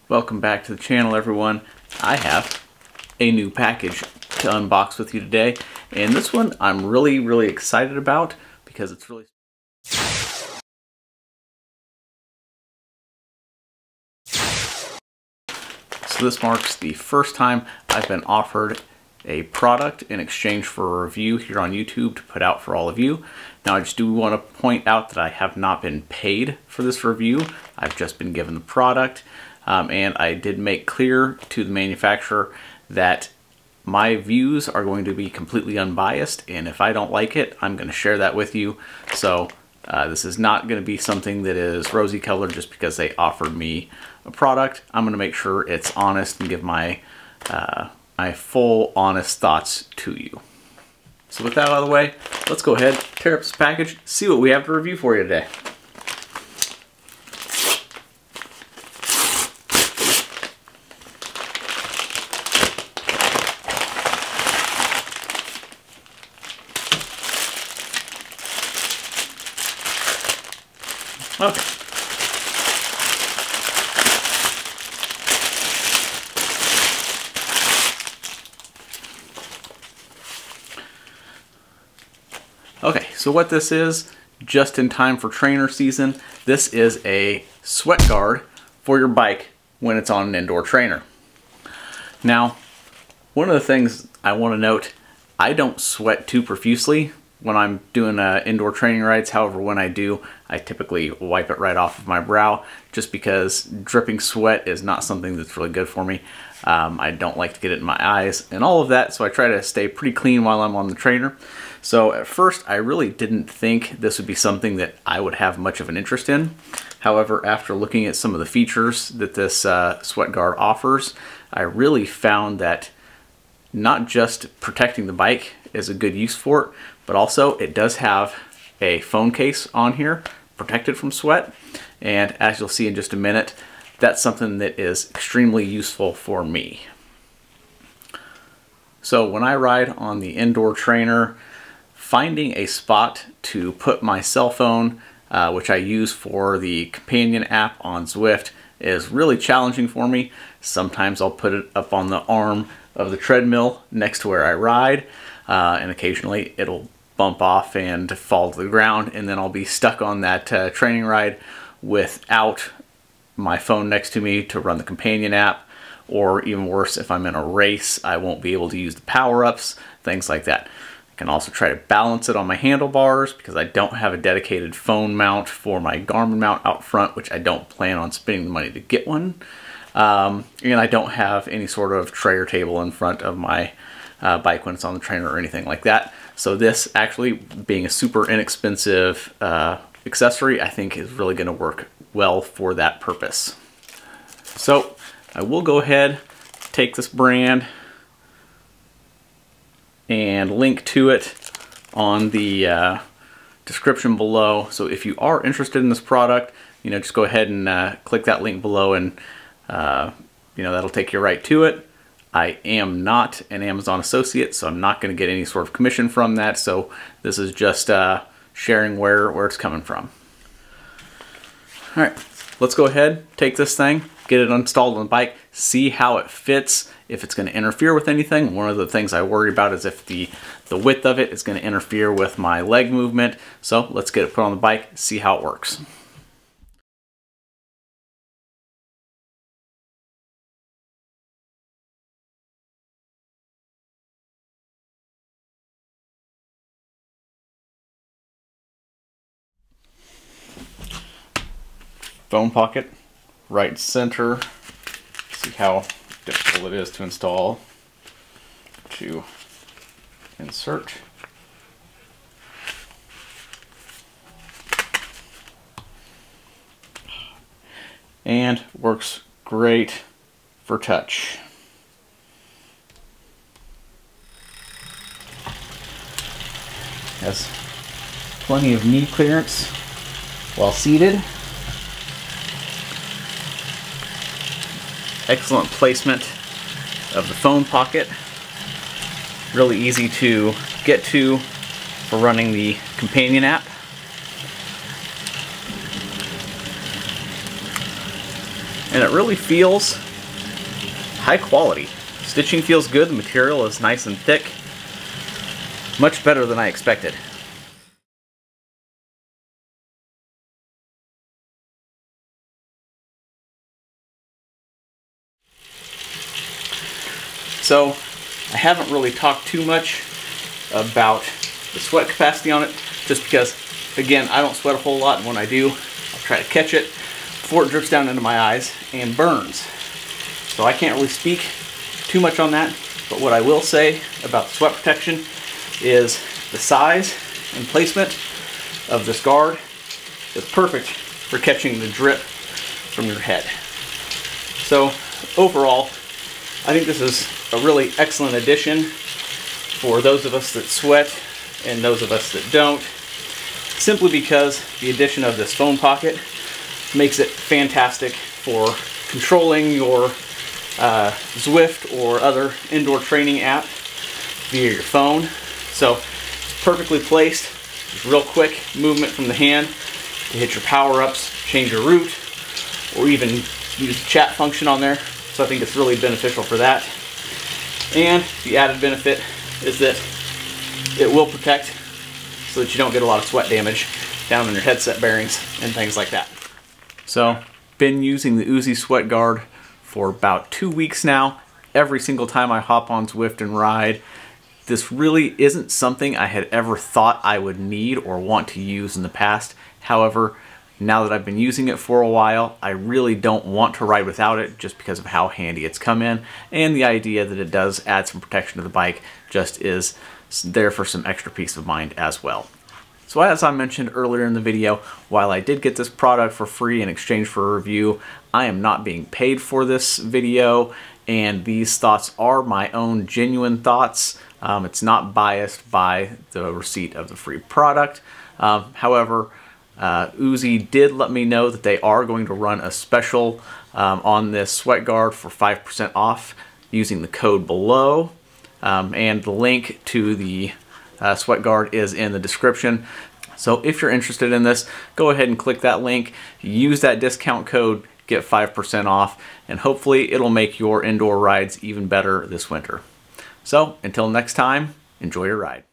Welcome back to the channel, everyone. I have a new package to unbox with you today, and this one I'm really excited about because it's really so this marks the first time I've been offered a product in exchange for a review here on YouTube to put out for all of you. Now I just do want to point out that I have not been paid for this review. I've just been given the product, and I did make clear to the manufacturer that my views are going to be completely unbiased, and if I don't like it, I'm going to share that with you. So this is not going to be something that is rosy colored just because they offered me a product. I'm going to make sure it's honest and give my my full honest thoughts to you. So with that out of the way, let's go ahead, tear up this package, see what we have to review for you today. Okay. Okay, so what this is, just in time for trainer season, this is a sweat guard for your bike when it's on an indoor trainer. Now, one of the things I want to note, I don't sweat too profusely when I'm doing indoor training rides. However, when I do, I typically wipe it right off of my brow just because dripping sweat is not something that's really good for me. I don't like to get it in my eyes and all of that, so I try to stay pretty clean while I'm on the trainer. So at first, I really didn't think this would be something that I would have much of an interest in. However, after looking at some of the features that this sweat guard offers, I really found that not just protecting the bike is a good use for it, but also it does have a phone case on here protected from sweat. And as you'll see in just a minute, that's something that is extremely useful for me. So when I ride on the indoor trainer, finding a spot to put my cell phone, which I use for the companion app on Zwift, is really challenging for me. Sometimes I'll put it up on the arm of the treadmill next to where I ride, and occasionally it'll bump off and fall to the ground, and then I'll be stuck on that training ride without my phone next to me to run the companion app, or even worse, if I'm in a race, I won't be able to use the power-ups, things like that. I can also try to balance it on my handlebars because I don't have a dedicated phone mount for my Garmin mount out front, which I don't plan on spending the money to get one. And I don't have any sort of tray or table in front of my bike when it's on the trainer or anything like that. So this, actually being a super inexpensive accessory, I think is really going to work well for that purpose. So I will go ahead, take this brand and link to it on the description below. So if you are interested in this product, just go ahead and click that link below, and that'll take you right to it. I am not an Amazon associate, so I'm not going to get any sort of commission from that. So this is just sharing where it's coming from. All right, let's go ahead, take this thing, get it installed on the bike, see how it fits, if it's going to interfere with anything. One of the things I worry about is if the width of it is going to interfere with my leg movement. So let's get it put on the bike, see how it works. Phone pocket, right center. See how difficult it is to install, to insert. And works great for touch. Has plenty of knee clearance while seated. Excellent placement of the phone pocket. Really easy to get to for running the companion app. and it really feels high quality. Stitching feels good, the material is nice and thick. Much better than I expected. So I haven't really talked too much about the sweat capacity on it, just because, again, I don't sweat a whole lot, and when I do, I'll try to catch it before it drips down into my eyes and burns. So I can't really speak too much on that, but what I will say about the sweat protection is the size and placement of this guard is perfect for catching the drip from your head. So overall, I think this is a really excellent addition for those of us that sweat and those of us that don't, simply because the addition of this phone pocket makes it fantastic for controlling your Zwift or other indoor training app via your phone. So it's perfectly placed. Just real quick movement from the hand to hit your power-ups, change your route, or even use the chat function on there. So I think it's really beneficial for that. And the added benefit is that it will protect so that you don't get a lot of sweat damage down on your headset bearings and things like that. So, been using the OOZi sweat guard for about 2 weeks now. Every single time I hop on Zwift and ride. This really isn't something I had ever thought I would need or want to use in the past. However, now that I've been using it for a while, I really don't want to ride without it, just because of how handy it's come in, and the idea that it does add some protection to the bike just is there for some extra peace of mind as well. So as I mentioned earlier in the video, while I did get this product for free in exchange for a review, I am not being paid for this video, and these thoughts are my own genuine thoughts. It's not biased by the receipt of the free product. However, OOZi did let me know that they are going to run a special on this sweat guard for 5% off using the code below, and the link to the sweat guard is in the description. So if you're interested in this, go ahead and click that link, use that discount code, get 5% off, and hopefully it'll make your indoor rides even better this winter. So until next time, enjoy your ride.